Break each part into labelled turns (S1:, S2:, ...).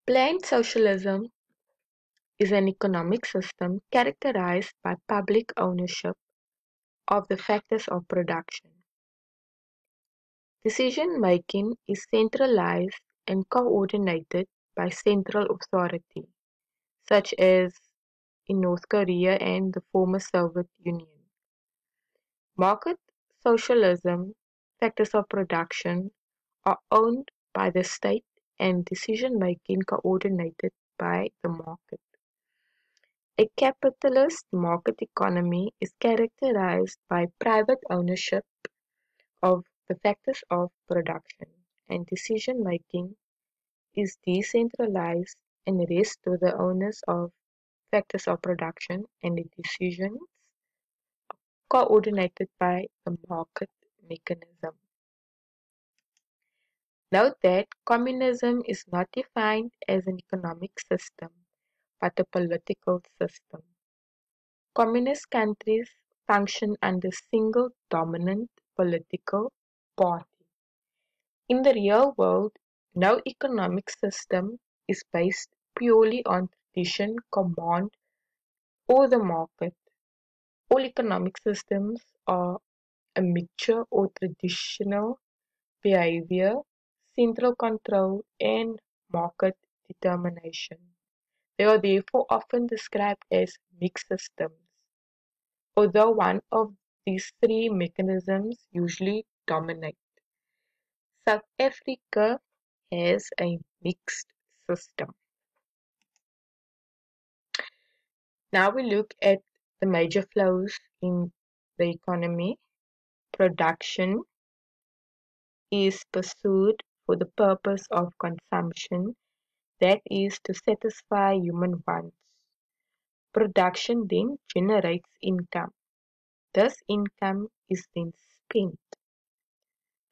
S1: Planned socialism is an economic system characterized by public ownership of the factors of production. Decision-making is centralized and coordinated by central authority, such as in North Korea and the former Soviet Union. Market socialism factors of production are owned by the state and decision-making coordinated by the market. A capitalist market economy is characterized by private ownership of the factors of production, and decision-making is decentralized and rests to the owners of factors of production and the decisions coordinated by the market mechanism. Note that communism is not defined as an economic system, but a political system. Communist countries function under single dominant political party. In the real world, no economic system is based purely on tradition, command, or the market. All economic systems are a mixture of traditional behavior, central control, and market determination. They are therefore often described as mixed systems, although one of these three mechanisms usually dominates. South Africa has a mixed system. Now we look at the major flows in the economy. Production is pursued for the purpose of consumption, that is, to satisfy human wants. Production then generates income. This income is then spent.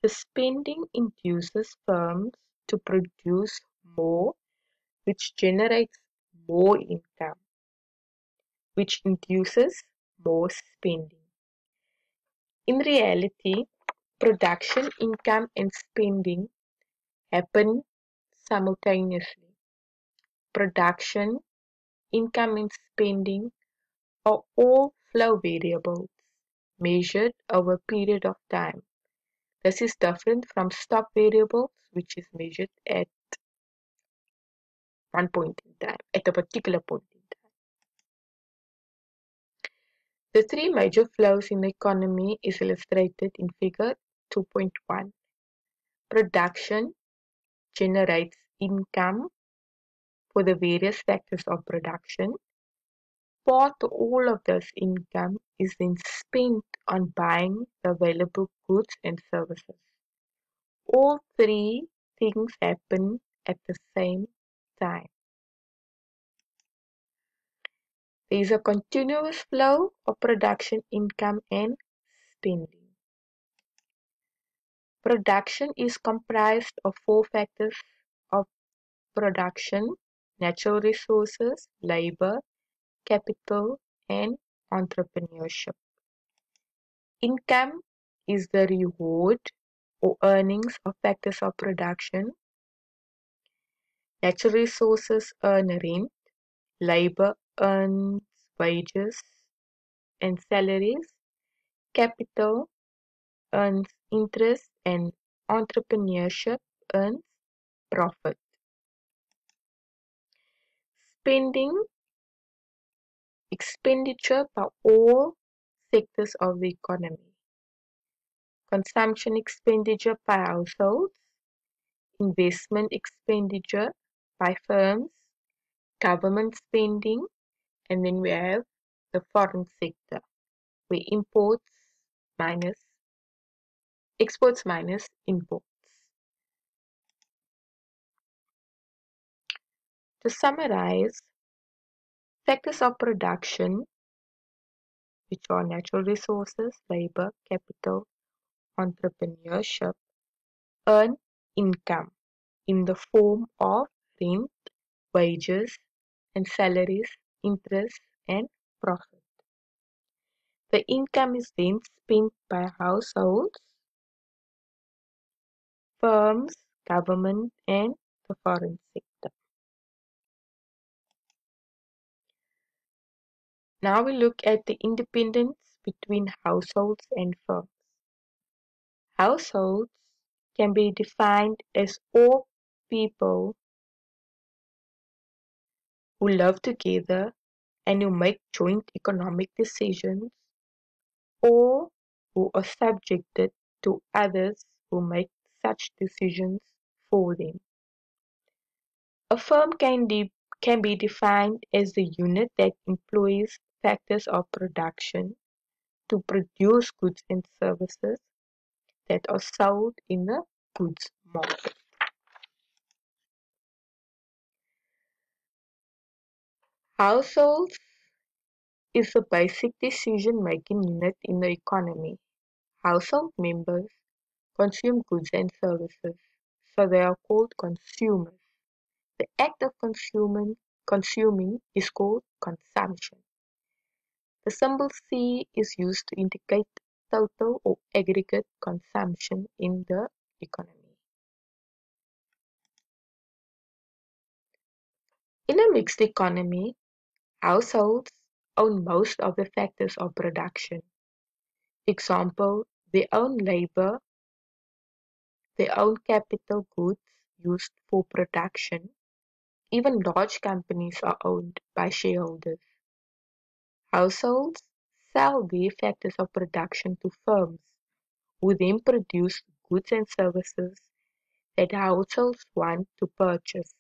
S1: The spending induces firms to produce more, which generates more income, which induces more spending. In reality, production, income, and spending happen simultaneously. Production, income, and spending are all flow variables measured over a period of time. This is different from stock variables, which is measured at one point in time, at a particular point in time. The three major flows in the economy is illustrated in figure 2.1. Production generates income for the various factors of production. Part or all of this income is then spent on buying the available goods and services. All three things happen at the same time. There is a continuous flow of production, income, and spending. Production is comprised of four factors of production: natural resources, labor, capital, and entrepreneurship. Income is the reward or earnings of factors of production. Natural resources earn rent, labor earns wages and salaries, capital earns interest, and entrepreneurship earns profit. Spending, expenditure by all sectors of the economy. Consumption expenditure by households, investment expenditure by firms, government spending, and then we have the foreign sector, where exports minus imports. To summarize, factors of production, which are natural resources, labor, capital, entrepreneurship, earn income in the form of rent, wages, and salaries, interest, and profit. The income is then spent by households, firms, government, and the foreign sector. Now we look at the independence between households and firms. Households can be defined as all people who live together and who make joint economic decisions, or who are subjected to others who make such decisions for them. A firm can be defined as the unit that employs factors of production to produce goods and services that are sold in the goods market. Households is a basic decision-making unit in the economy. Household members consume goods and services, so they are called consumers. The act of consuming is called consumption. The symbol C is used to indicate total or aggregate consumption in the economy. In a mixed economy, households own most of the factors of production. Example, they own labor, they own capital goods used for production. Even large companies are owned by shareholders. Households sell their factors of production to firms, who then produce goods and services that households want to purchase.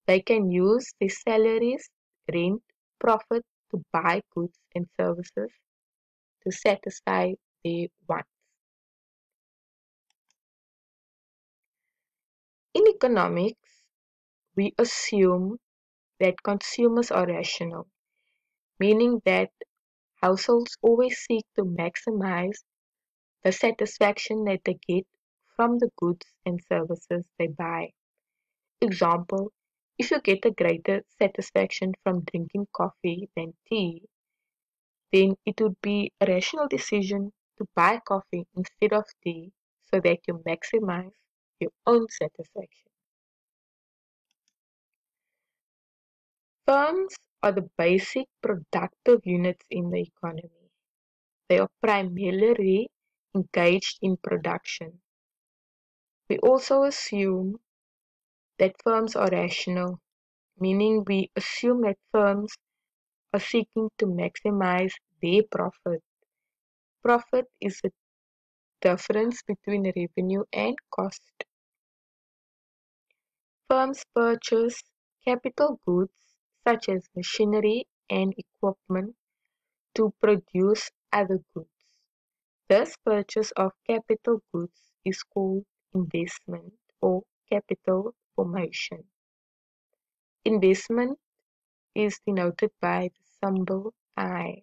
S1: They can use their salaries, rent, profit to buy goods and services to satisfy their wants. In economics, we assume that consumers are rational, meaning that households always seek to maximize the satisfaction that they get from the goods and services they buy. Example, if you get a greater satisfaction from drinking coffee than tea, then it would be a rational decision to buy coffee instead of tea so that you maximize your own satisfaction. Firms are the basic productive units in the economy. They are primarily engaged in production. We also assume that firms are rational, meaning we assume that firms are seeking to maximize their profit. Profit is the difference between revenue and cost. Firms purchase capital goods such as machinery and equipment to produce other goods. This purchase of capital goods is called investment or capital formation. Investment is denoted by the symbol I.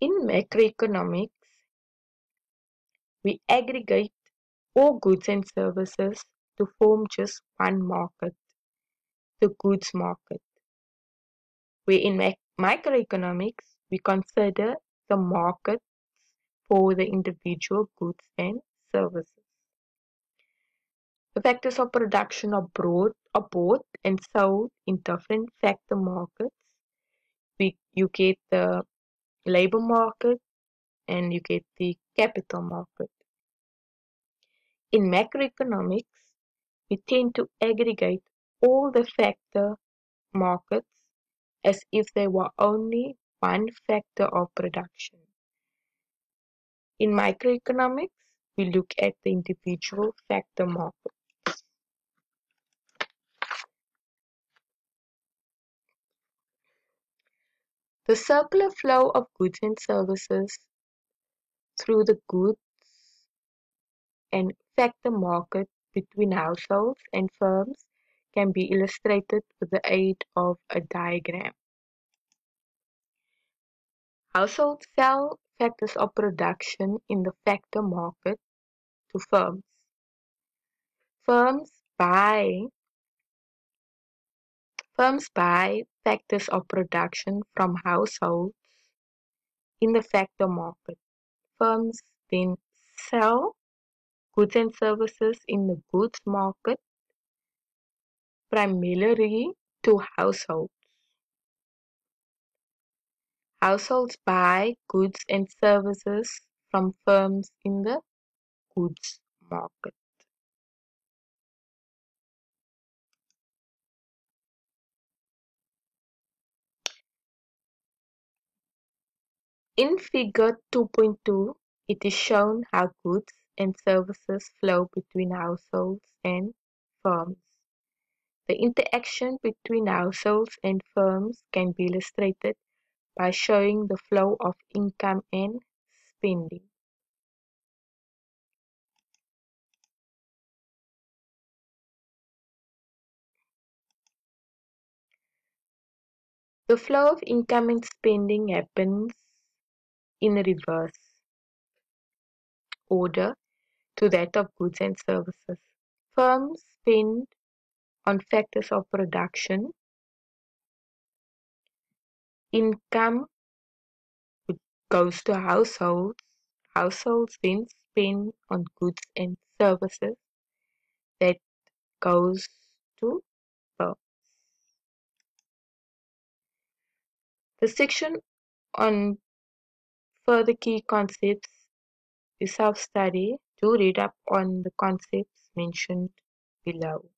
S1: In macroeconomics, we aggregate all goods and services to form just one market, the goods market, where in microeconomics we consider the markets for the individual goods and services. The factors of production are bought and sold in different factor markets. You get the labor market and you get the capital market. In macroeconomics, we tend to aggregate all the factor markets as if they were only one factor of production. In microeconomics, we look at the individual factor market. The circular flow of goods and services through the goods and factor market between households and firms can be illustrated with the aid of a diagram. Households sell factors of production in the factor market to firms. Firms buy factors of production from households in the factor market. Firms then sell goods and services in the goods market primarily to households. Households buy goods and services from firms in the goods market. In Figure 2.2, it is shown how goods and services flow between households and firms. The interaction between households and firms can be illustrated by showing the flow of income and spending. The flow of income and spending happens in reverse order to that of goods and services. Firms spend on factors of production, income goes to households, households then spend on goods and services that goes to firms. The section on further key concepts is self-study. Do read up on the concepts mentioned below.